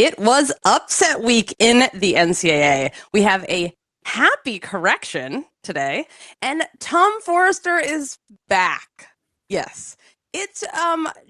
It was upset week in the NCAA. We have a happy correction today, and Tom Forster is back. Yes. It's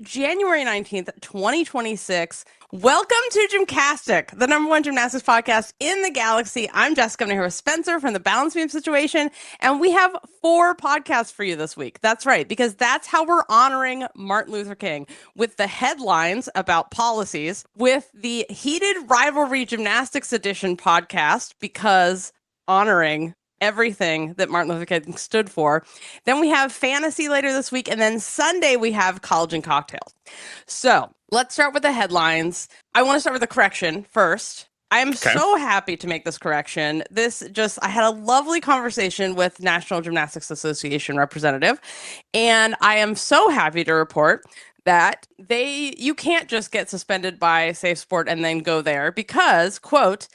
January 19th, 2026. Welcome to GymCastic, the #1 gymnastics podcast in the galaxy. I'm Jessica. I'm here with Spencer from the Balance Beam Situation, and we have 4 podcasts for you this week. That's right, because that's how we're honoring Martin Luther King, with the headlines about policies, with the Heated Rivalry Gymnastics Edition podcast, because honoring everything that Martin Luther King stood for. Then we have fantasy later this week, and then Sunday we have college and cocktails. So let's start with the headlines. I want to start with a correction first. I am so happy to make this correction. I had a lovely conversation with National Gymnastics Association representative, and I am so happy to report that you can't just get suspended by Safe Sport and then go there because, quote,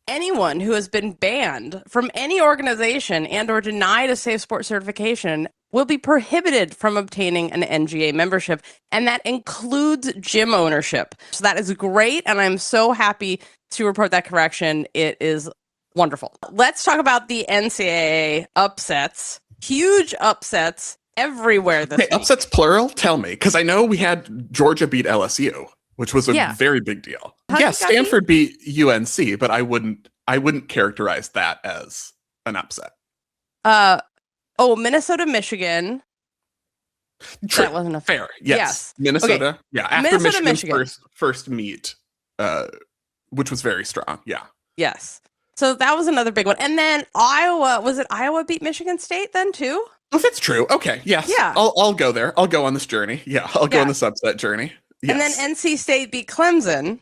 anyone who has been banned from any organization and or denied a Safe Sport certification will be prohibited from obtaining an NGA membership, and that includes gym ownership. So that is great, and I'm so happy to report that correction. It is wonderful. Let's talk about the NCAA upsets. Huge upsets everywhere this week. Upsets plural? Tell me, because I know we had Georgia beat LSU, which was a very big deal. Stanford beat UNC, but I wouldn't characterize that as an upset. Minnesota, Michigan. True. That wasn't a fair. Yes. Minnesota. Okay. Yeah. After Michigan's first meet, which was very strong. Yeah. Yes. So that was another big one. And then Iowa beat Michigan State then too? Oh, that's true. Okay. Yes. Yeah. I'll go there. I'll go on this journey. Yeah. I'll go on this upset journey. Yes. And then NC State beat Clemson.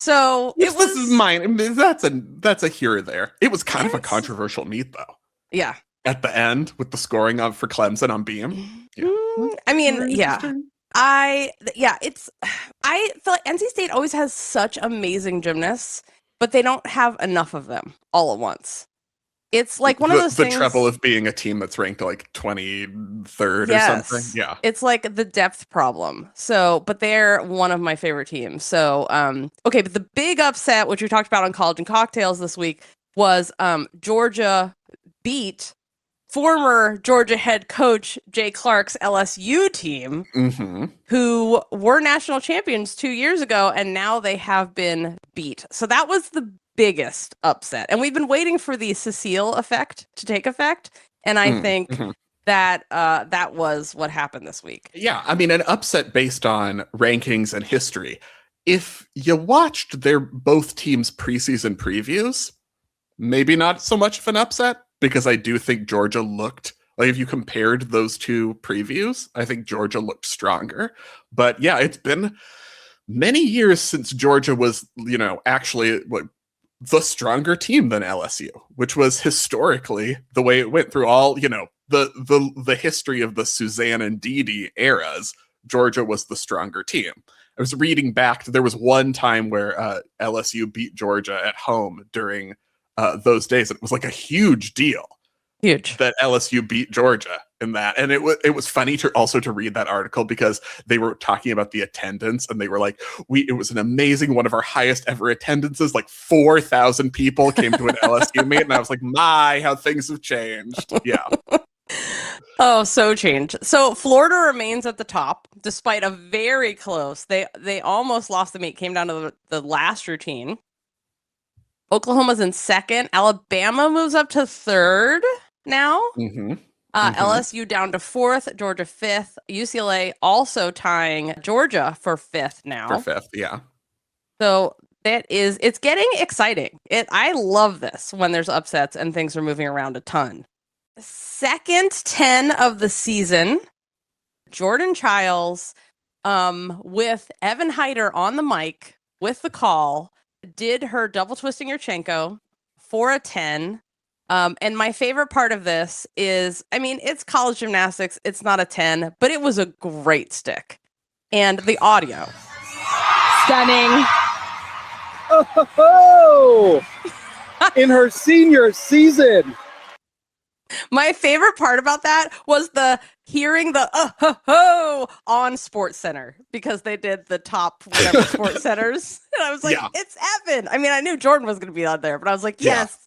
So this is mine. That's a here or there. It was kind of a controversial meet though. Yeah. At the end with the scoring for Clemson on Beam. Yeah. I mean, yeah. I feel like NC State always has such amazing gymnasts, but they don't have enough of them all at once. It's like one of those things. The trouble of being a team that's ranked like 23rd or something. Yeah. It's like the depth problem. So, but they're one of my favorite teams. So, okay. But the big upset, which we talked about on College and Cocktails this week, was Georgia beat former Georgia head coach Jay Clark's LSU team, who were national champions 2 years ago, and now they have been beat. So that was the biggest upset, and we've been waiting for the Cecile effect to take effect, and I think that that was what happened this week. Yeah, I mean, an upset based on rankings and history. If you watched both teams' preseason previews, maybe not so much of an upset, because I do think Georgia looked like, if you compared those two previews, I think Georgia looked stronger. But yeah, it's been many years since Georgia was, actually the stronger team than LSU, which was historically the way it went through all, the history of the Suzanne and Dede eras. Georgia was the stronger team. I was reading back, there was one time where LSU beat Georgia at home during those days. It was like a huge deal. Huge. That LSU beat Georgia in that. And it was funny to read that article because they were talking about the attendance, and they were like, it was an amazing, one of our highest ever attendances, like 4,000 people came to an LSU meet. And I was like, how things have changed. Yeah. Oh, so changed. So Florida remains at the top despite a very close. They almost lost the meet, came down to the last routine. Oklahoma's in second. Alabama moves up to third now. LSU down to fourth. Georgia fifth. UCLA also tying Georgia for fifth now. For fifth, yeah. So it's getting exciting. I love this when there's upsets and things are moving around a ton. Second 10 of the season, Jordan Chiles, with Evan Heider on the mic with the call, did her double twisting Yurchenko for a 10. And my favorite part of this is, it's college gymnastics. It's not a 10, but it was a great stick. And the audio. Stunning. Oh, in her senior season. My favorite part about that was the hearing the ho ho on Sports Center because they did the top whatever Sports Centers. And I was like, Yeah. it's Evan. I mean, I knew Jordan was going to be on there, but I was like, Yeah. yes.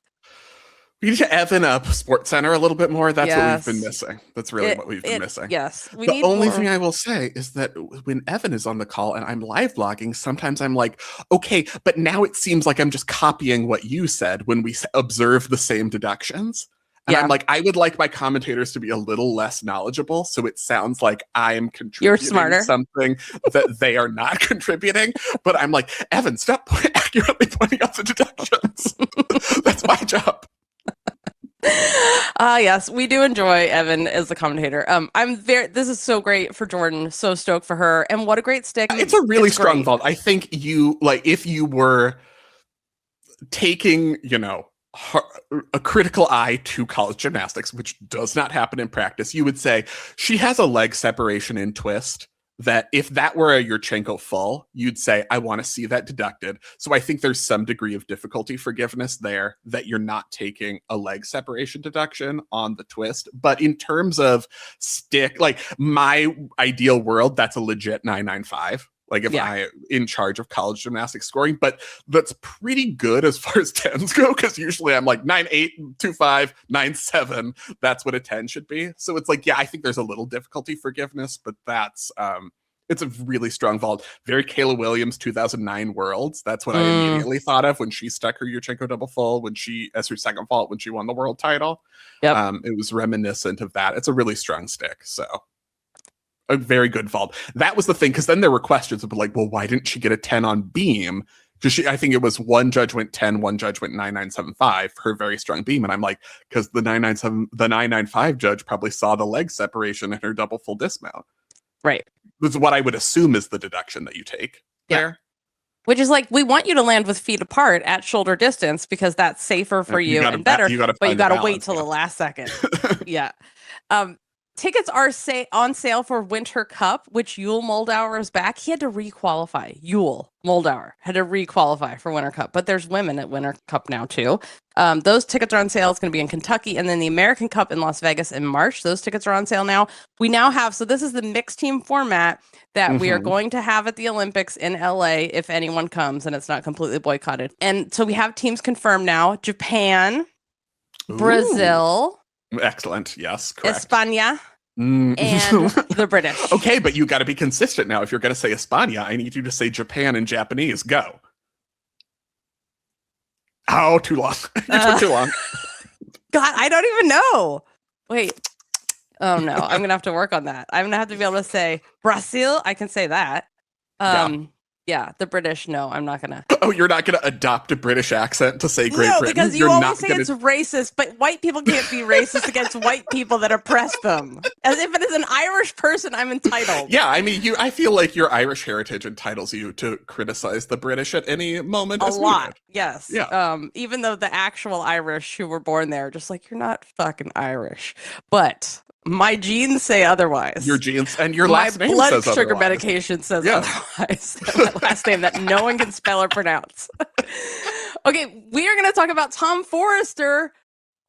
We need to Evan up Sports Center a little bit more. That's what we've been Yes. missing. That's really what we've been missing. Yes. We The need only more. thing I will say is that when Evan is on the call and I'm live blogging, sometimes I'm like, okay, but now it seems like I'm just copying what you said when we observe the same deductions. And Yeah. I'm like, I would like my commentators to be a little less knowledgeable, so it sounds like I am You're contributing smarter. something that they are not contributing. But I'm like, Evan, stop accurately pointing out the deductions. That's my job. Yes, we do enjoy Evan as the commentator. This is so great for Jordan. So stoked for her. And what a great stick. It's a really strong great. vault. I think if you were taking, a critical eye to college gymnastics, which does not happen in practice, you would say she has a leg separation in twist that if that were a Yurchenko full, you'd say, I want to see that deducted. So I think there's some degree of difficulty forgiveness there that you're not taking a leg separation deduction on the twist. But in terms of stick, like my ideal world, that's a legit 995. Like if I in charge of college gymnastics scoring, but that's pretty good as far as 10s go, because usually I'm like 9.8, 2.5, 9.7. That's what a 10 should be. So it's like, yeah, I think there's a little difficulty forgiveness, but that's it's a really strong vault. Very Kayla Williams 2009 Worlds. That's what I immediately thought of when she stuck her Yurchenko double full as her second vault when she won the world title. Yep. It was reminiscent of that. It's a really strong stick. So a very good vault. That was the thing, because then there were questions of like, well, why didn't she get a 10 on beam? Because I think it was one judge went 10, one judge went 9975 for her very strong beam. And I'm like, because the 995 judge probably saw the leg separation in her double full dismount. Right. This is what I would assume is the deduction that you take there. Which is like, we want you to land with feet apart at shoulder distance because that's safer for you and better, but you got to wait till the last second. Yeah. Tickets are on sale for Winter Cup, which Yule Moldauer is back. He had to requalify. Yule Moldauer had to requalify for Winter Cup, but there's women at Winter Cup now too. Those tickets are on sale. It's going to be in Kentucky, and then the American Cup in Las Vegas in March. Those tickets are on sale now. We now have, so this is the mixed team format that we are going to have at the Olympics in LA if anyone comes and it's not completely boycotted. And so we have teams confirmed now: Japan, Brazil. Excellent. Yes, correct. España and the British. Okay, but you got to be consistent now. If you're going to say España, I need you to say Japan in Japanese. Go. Oh, too long. You took too long. God, I don't even know. Wait. Oh, no. I'm going to have to work on that. I'm going to have to be able to say Brazil. I can say that. Yeah, the British, no, I'm not gonna. Oh, you're not gonna adopt a British accent to say Great Britain? Because you always say it's racist, but white people can't be racist against white people that oppress them. As if it is an Irish person, I'm entitled. Yeah, I mean, I feel like your Irish heritage entitles you to criticize the British at any moment. A lot, needed. yes. Yeah. Even though the actual Irish who were born there, just like, you're not fucking Irish, but my genes say otherwise. Your genes and your last name says otherwise. My blood sugar otherwise. Medication says otherwise. My last name that no one can spell or pronounce. Okay, we are going to talk about Tom Forster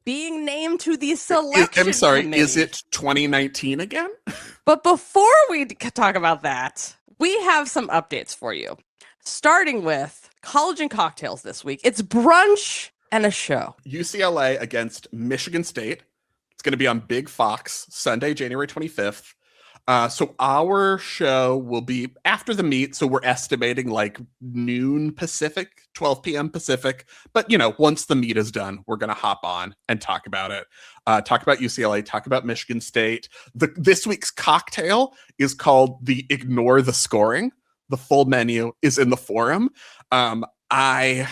being named to the selection committee. Is it 2019 again? But before we talk about that, we have some updates for you. Starting with College and Cocktails this week. It's brunch and a show. UCLA against Michigan State. It's going to be on Big Fox, Sunday, January 25th. So our show will be after the meet. So we're estimating like noon Pacific, 12 p.m. Pacific. But, once the meet is done, we're going to hop on and talk about it. Talk about UCLA, talk about Michigan State. This week's cocktail is called the Ignore the Scoring. The full menu is in the forum. I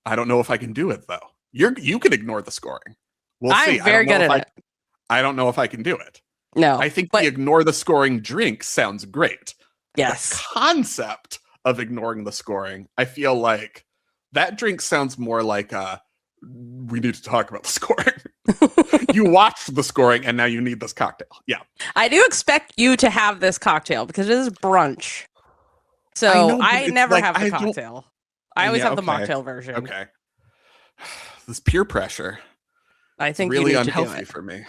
don't know if I can do it, though. You can ignore the scoring. We'll see. I'm very good at it. I don't know if I can do it. No. I think the ignore the scoring drink sounds great. Yes. The concept of ignoring the scoring, I feel like that drink sounds more like we need to talk about the scoring. You watched the scoring and now you need this cocktail. Yeah. I do expect you to have this cocktail because it is brunch. So I never have the cocktail. I always have the mocktail version. Okay. This peer pressure. I It's think you really need to do unhealthy it. for me.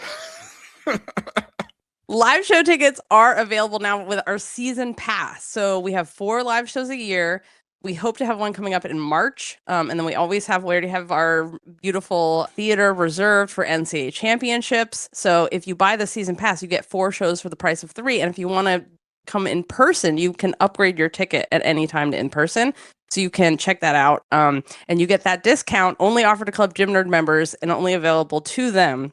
Live show tickets are available now with our season pass. So we have 4 live shows a year. We hope to have one coming up in March. And then we already have our beautiful theater reserved for NCAA championships. So if you buy the season pass, you get 4 shows for the price of 3. And if you want to come in person, you can upgrade your ticket at any time to in person. So you can check that out. And you get that discount only offered to Club Gym Nerd members and only available to them.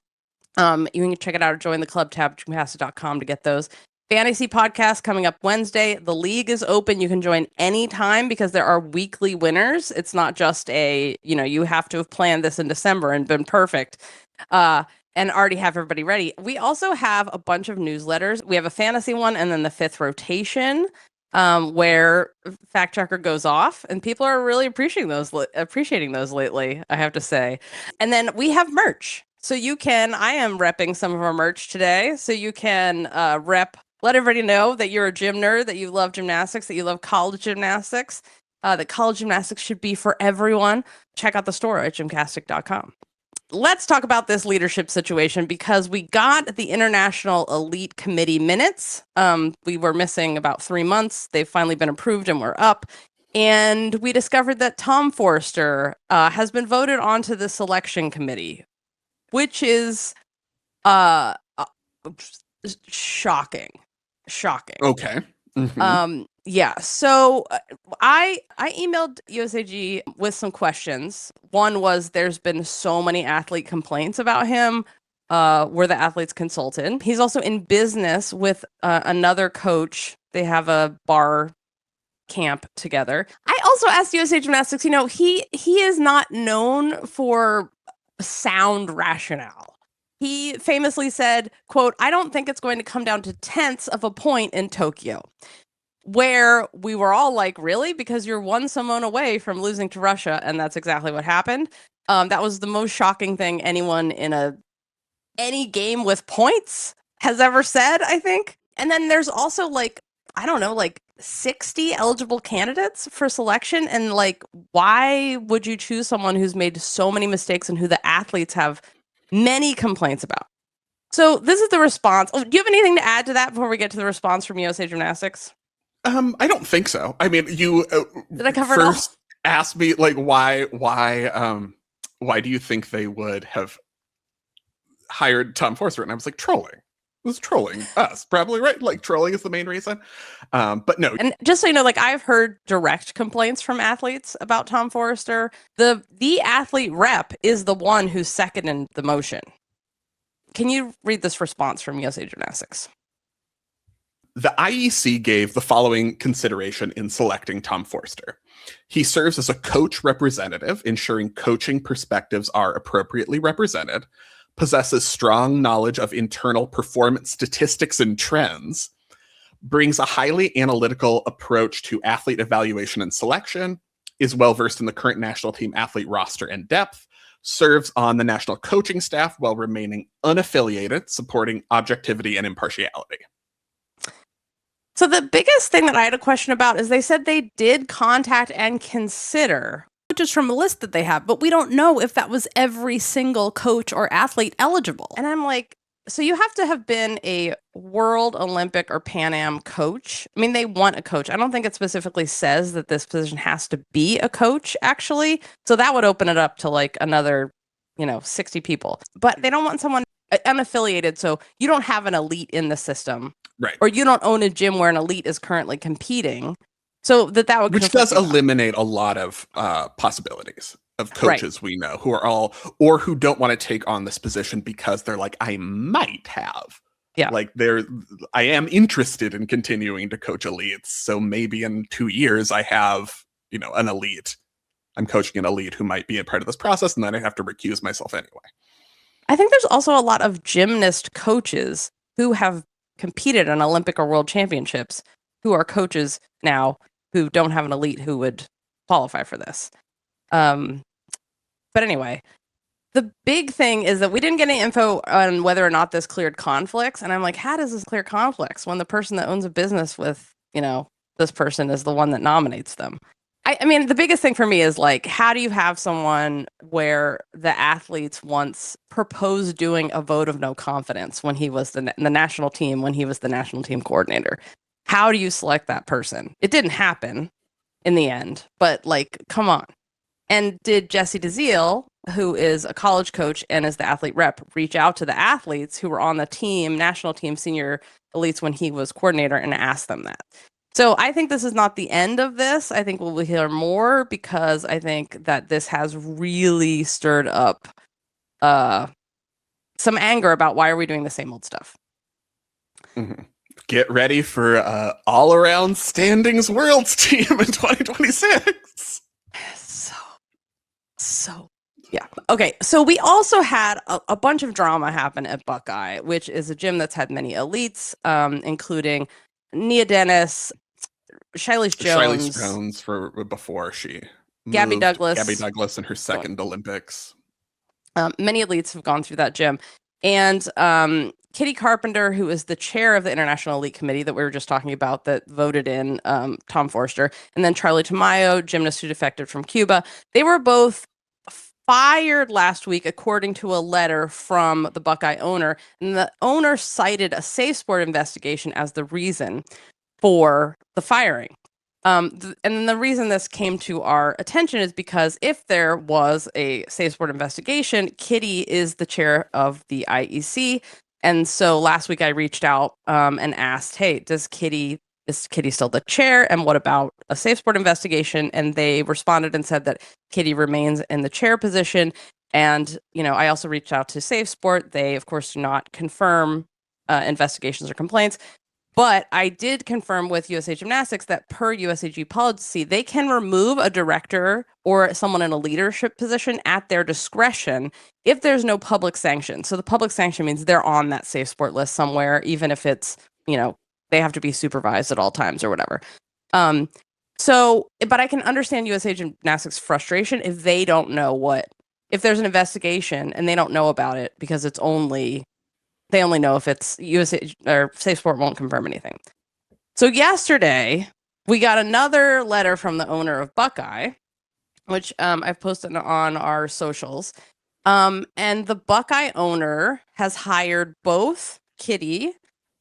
You can check it out or join the club tab, GymCastic.com, to get those. Fantasy podcast coming up Wednesday. The league is open. You can join anytime because there are weekly winners. It's not just you have to have planned this in December and been perfect and already have everybody ready. We also have a bunch of newsletters. We have a fantasy one and then the 5th rotation where Fact Checker goes off, and people are really appreciating those lately, I have to say. And then we have merch. So I am repping some of our merch today. So you can let everybody know that you're a gym nerd, that you love gymnastics, that you love college gymnastics, that college gymnastics should be for everyone. Check out the store at gymcastic.com. Let's talk about this leadership situation because we got the International Elite Committee minutes. We were missing about 3 months. They've finally been approved and we're up. And we discovered that Tom Forster has been voted onto the selection committee, which is shocking. Okay. Mm-hmm. Yeah. So I emailed USAG with some questions. One was there's been so many athlete complaints about him. We're the athlete's consultant. He's also in business with another coach. They have a bar camp together. I also asked USA Gymnastics, he is not known for sound rationale. He famously said, quote, "I don't think it's going to come down to tenths of a point in Tokyo," where we were all like, really? Because you're 1 Simone away from losing to Russia. And that's exactly what happened. That was the most shocking thing anyone in any game with points has ever said, I think. And then there's also 60 eligible candidates for selection. And why would you choose someone who's made so many mistakes and who the athletes have many complaints about? So this is the response. Do you have anything to add to that before we get to the response from USA Gymnastics? I don't think so. I mean, you Did I cover first it all? asked me why do you think they would have hired Tom Forster? And I was like, trolling. It was trolling us, probably, right? Like, trolling is the main reason. But no. And just so you know, I've heard direct complaints from athletes about Tom Forster. The athlete rep is the one who's seconded the motion. Can you read this response from USA Gymnastics? The IEC gave the following consideration in selecting Tom Forster. He serves as a coach representative, ensuring coaching perspectives are appropriately represented, possesses strong knowledge of internal performance statistics and trends, brings a highly analytical approach to athlete evaluation and selection, is well-versed in the current national team athlete roster and depth, serves on the national coaching staff while remaining unaffiliated, supporting objectivity and impartiality. So the biggest thing that I had a question about is they said they did contact and consider coaches from a list that they have, but we don't know if that was every single coach or athlete eligible. And I'm like, so you have to have been a World, Olympic, or Pan Am coach. I mean, they want a coach. I don't think it specifically says that this position has to be a coach, actually. So that would open it up to another, 60 people. But they don't want someone unaffiliated, so you don't have an elite in the system. Right. Or you don't own a gym where an elite is currently competing. So that would Which does eliminate a lot of possibilities of coaches we know who are all, or who don't want to take on this position because they're like, I might have. Yeah. I am interested in continuing to coach elites. So maybe in 2 years I have, an elite. I'm coaching an elite who might be a part of this process, and then I have to recuse myself anyway. I think there's also a lot of gymnast coaches who have competed in Olympic or World Championships who are coaches now who don't have an elite who would qualify for this. But anyway, the big thing is that we didn't get any info on whether or not this cleared conflicts. And I'm like, how does this clear conflicts when the person that owns a business with, this person is the one that nominates them? I mean, the biggest thing for me is like, how do you have someone where the athletes once proposed doing a vote of no confidence when he was the national team, when he was the national team coordinator? How do you select that person? It didn't happen in the end, but like, come on. And did Jesse DeZiel, who is a college coach and is the athlete rep, reach out to the athletes who were on the team, national team, senior elites when he was coordinator and ask them that? So I think this is not the end of this. I think we'll hear more because I think that this has really stirred up some anger about why are we doing the same old stuff. Mm-hmm. Get ready for all-around standings world's team in 2026. So yeah. Okay. So we also had a bunch of drama happen at Buckeye, which is a gym that's had many elites, including Nia Dennis, Chiles Jones for before she Gabby moved. Douglas. Gabby Douglas in her second Olympics. Many elites have gone through that gym. And Kitty Carpenter, who is the chair of the International Elite Committee that we were just talking about that voted in Tom Forster, and then Charlie Tamayo, gymnast who defected from Cuba. They were both fired last week, according to a letter from the Buckeye owner. And the owner cited a Safe Sport investigation as the reason for the firing. And the reason this came to our attention is because if there was a Safe Sport investigation, Kitty is the chair of the IEC. And so last week I reached out and asked, hey, is Kitty still the chair? And what about a Safe Sport investigation? And they responded and said that Kitty remains in the chair position. And, I also reached out to Safe Sport. They, of course, do not confirm investigations or complaints. But I did confirm with USA Gymnastics that per USAG policy, they can remove a director or someone in a leadership position at their discretion if there's no public sanction. So the public sanction means they're on that Safe Sport list somewhere, even if it's, they have to be supervised at all times or whatever. But I can understand USA Gymnastics' frustration if they don't know if there's an investigation and they don't know about it because they only know if it's USA or Safe Sport won't confirm anything. So yesterday, we got another letter from the owner of Buckeye, which I've posted on our socials. And the Buckeye owner has hired both Kitty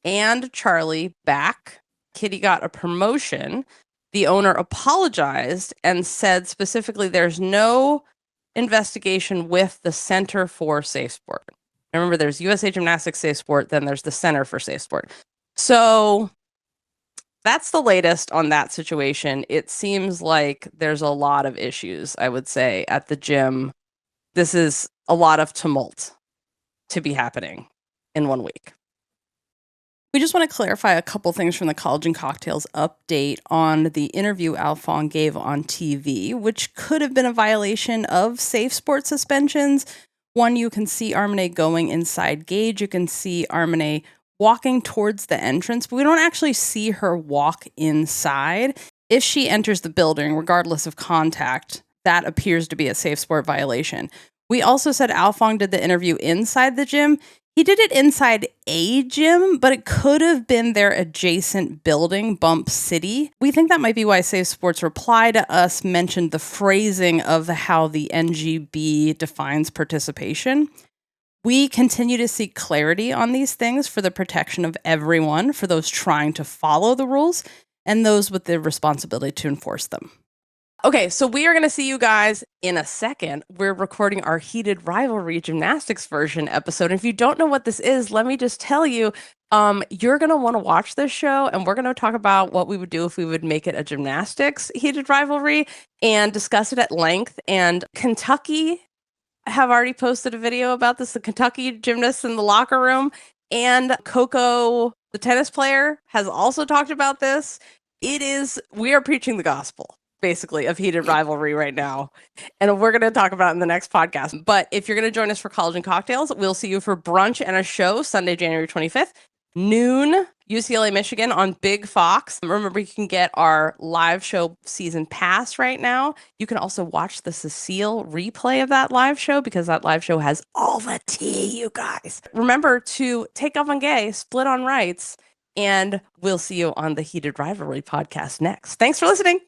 and Charlie back. Kitty got a promotion. The owner apologized and said specifically there's no investigation with the Center for Safe Sport. Remember, there's USA Gymnastics Safe Sport, then there's the Center for Safe Sport. So that's the latest on that situation. It seems like there's a lot of issues, I would say, at the gym. This is a lot of tumult to be happening in 1 week. We just want to clarify a couple things from the College and Cocktails update on the interview Alphonse gave on TV, which could have been a violation of Safe Sport suspensions. One, you can see Armene going inside Gage. You can see Armene walking towards the entrance, but we don't actually see her walk inside. If she enters the building, regardless of contact, that appears to be a Safe Sport violation. We also said Alphonse did the interview inside the gym. He did it inside a gym, but it could have been their adjacent building, Bump City. We think that might be why Safe Sports' reply to us mentioned the phrasing of how the NGB defines participation. We continue to seek clarity on these things for the protection of everyone, for those trying to follow the rules, and those with the responsibility to enforce them. Okay, so we are going to see you guys in a second. We're recording our Heated Rivalry Gymnastics version episode. And if you don't know what this is, let me just tell you, you're going to want to watch this show, and we're going to talk about what we would do if we would make it a gymnastics Heated Rivalry and discuss it at length. And Kentucky have already posted a video about this, the Kentucky gymnasts in the locker room, and Coco, the tennis player, has also talked about this. We are preaching the gospel, basically, of Heated Rivalry right now. And we're going to talk about it in the next podcast. But if you're going to join us for College and Cocktails, we'll see you for brunch and a show Sunday, January 25th, noon, UCLA, Michigan on Big Fox. Remember, you can get our live show season pass right now. You can also watch the Cecile replay of that live show because that live show has all the tea, you guys. Remember to take off on gay, split on rights, and we'll see you on the Heated Rivalry podcast next. Thanks for listening.